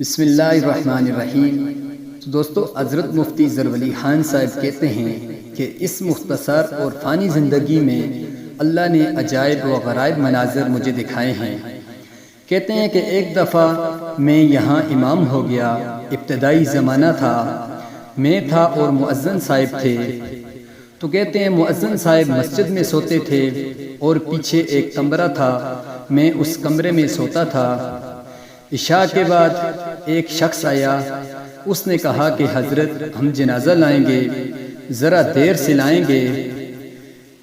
بسم اللہ الرحمن الرحیم۔ تو دوستو، حضرت مفتی ظرفعلی خان صاحب کہتے ہیں کہ اس مختصر اور فانی زندگی میں اللہ نے عجائب و غرائب مناظر مجھے دکھائے ہیں۔ کہتے ہیں کہ ایک دفعہ میں یہاں امام ہو گیا۔ ابتدائی زمانہ تھا، میں تھا اور مؤذن صاحب تھے۔ تو کہتے ہیں مؤذن صاحب مسجد میں سوتے تھے اور پیچھے ایک کمرہ تھا، میں اس کمرے میں سوتا تھا۔ عشاء کے بعد ایک شخص آیا، اس نے کہا کہ حضرت ہم جنازہ لائیں گے، ذرا دیر سے لائیں گے۔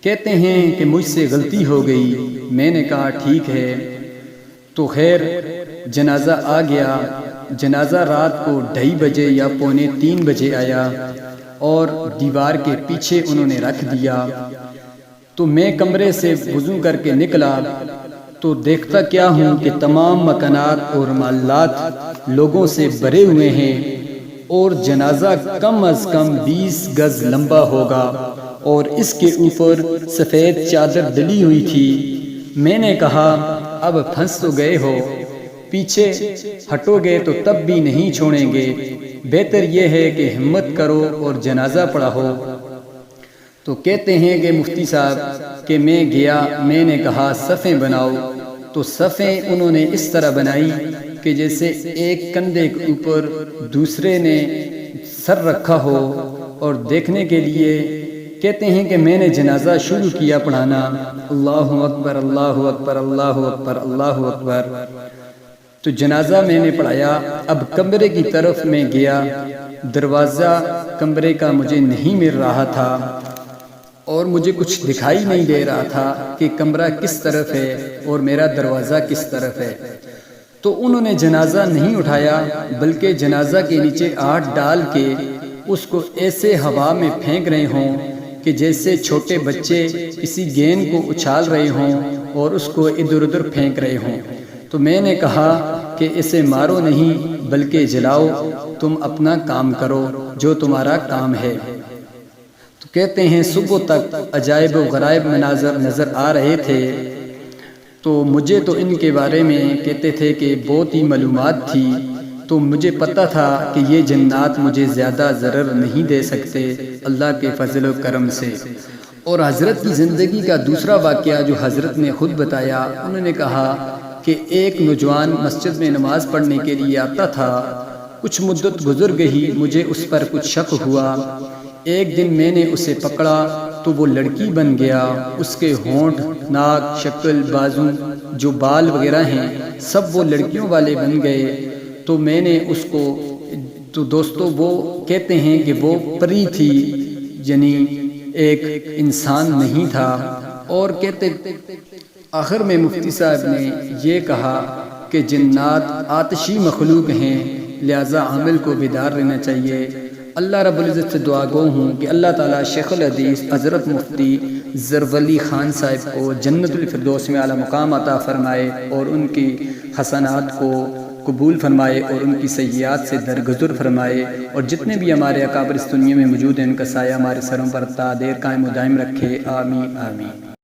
کہتے ہیں کہ مجھ سے غلطی ہو گئی، میں نے کہا ٹھیک ہے۔ تو خیر جنازہ آ گیا۔ جنازہ رات کو 2:30 بجے یا 2:45 بجے آیا اور دیوار کے پیچھے انہوں نے رکھ دیا۔ تو میں کمرے سے وضو کر کے نکلا تو دیکھتا کیا ہوں کہ تمام مکانات اور محلات لوگوں سے بھرے ہوئے ہیں اور جنازہ کم از کم 20 گز لمبا ہوگا اور اس کے اوپر سفید چادر ڈلی ہوئی تھی۔ میں نے کہا اب پھنس تو گئے ہو، پیچھے ہٹو گے تو تب بھی نہیں چھوڑیں گے، بہتر یہ ہے کہ ہمت کرو اور جنازہ پڑھاؤ۔ تو کہتے ہیں کہ مفتی صاحب کہ میں گیا، میں نے کہا صفیں بناؤ۔ تو صفیں انہوں نے اس طرح بنائی کہ جیسے ایک کندھے کے اوپر دوسرے نے سر رکھا ہو اور دیکھنے کے لیے۔ کہتے ہیں کہ میں نے جنازہ شروع کیا پڑھانا، اللہ اکبر اللہ اکبر اللہ اکبر اللہ اکبر۔ تو جنازہ میں نے پڑھایا۔ اب کمرے کی طرف میں گیا، دروازہ کمرے کا مجھے نہیں مل رہا تھا اور مجھے کچھ دکھائی نہیں دے رہا تھا کہ کمرہ کس طرف ہے اور میرا دروازہ کس طرف ہے۔ تو انہوں نے جنازہ نہیں اٹھایا بلکہ جنازہ کے نیچے آٹھ ڈال کے اس کو ایسے ہوا میں پھینک رہے ہوں کہ جیسے چھوٹے بچے کسی گیند کو اچھال رہے ہوں اور اس کو ادھر ادھر پھینک رہے ہوں۔ تو میں نے کہا کہ اسے مارو نہیں بلکہ جلاؤ، تم اپنا کام کرو جو تمہارا کام ہے۔ تو کہتے ہیں صبح تک عجائب و غرائب مناظر نظر آ رہے تھے۔ تو مجھے تو ان کے بارے میں کہتے تھے کہ بہت ہی معلومات تھی، تو مجھے پتہ تھا کہ یہ جنات مجھے زیادہ ضرر نہیں دے سکتے اللہ کے فضل و کرم سے۔ اور حضرت کی زندگی کا دوسرا واقعہ جو حضرت نے خود بتایا، انہوں نے کہا کہ ایک نوجوان مسجد میں نماز پڑھنے کے لیے آتا تھا، کچھ مدت گزر گئی، مجھے اس پر کچھ شک ہوا۔ ایک دن میں نے اسے پکڑا تو وہ لڑکی بن گیا، اس کے ہونٹ، ناک، شکل، بازو، جو بال وغیرہ ہیں سب وہ لڑکیوں والے بن گئے۔ تو میں نے اس کو، تو دوستو وہ کہتے ہیں کہ وہ پری تھی، یعنی ایک انسان نہیں تھا۔ اور کہتے آخر میں مفتی صاحب نے یہ کہا کہ جنات آتشی مخلوق ہیں، لہذا عامل کو بیدار رہنا چاہیے۔ اللہ رب العزت سے دعا گو ہوں کہ اللہ تعالیٰ شیخ الحدیث حضرت مفتی ظرفعلی خان صاحب کو جنت الفردوس میں اعلیٰ مقام عطا فرمائے اور ان کی حسنات کو قبول فرمائے اور ان کی سیئات سے درگزر فرمائے، اور جتنے بھی ہمارے اکابر اس دنیا میں موجود ہیں ان کا سایہ ہمارے سروں پر تا دیر قائم و دائم رکھے، آمین آمین۔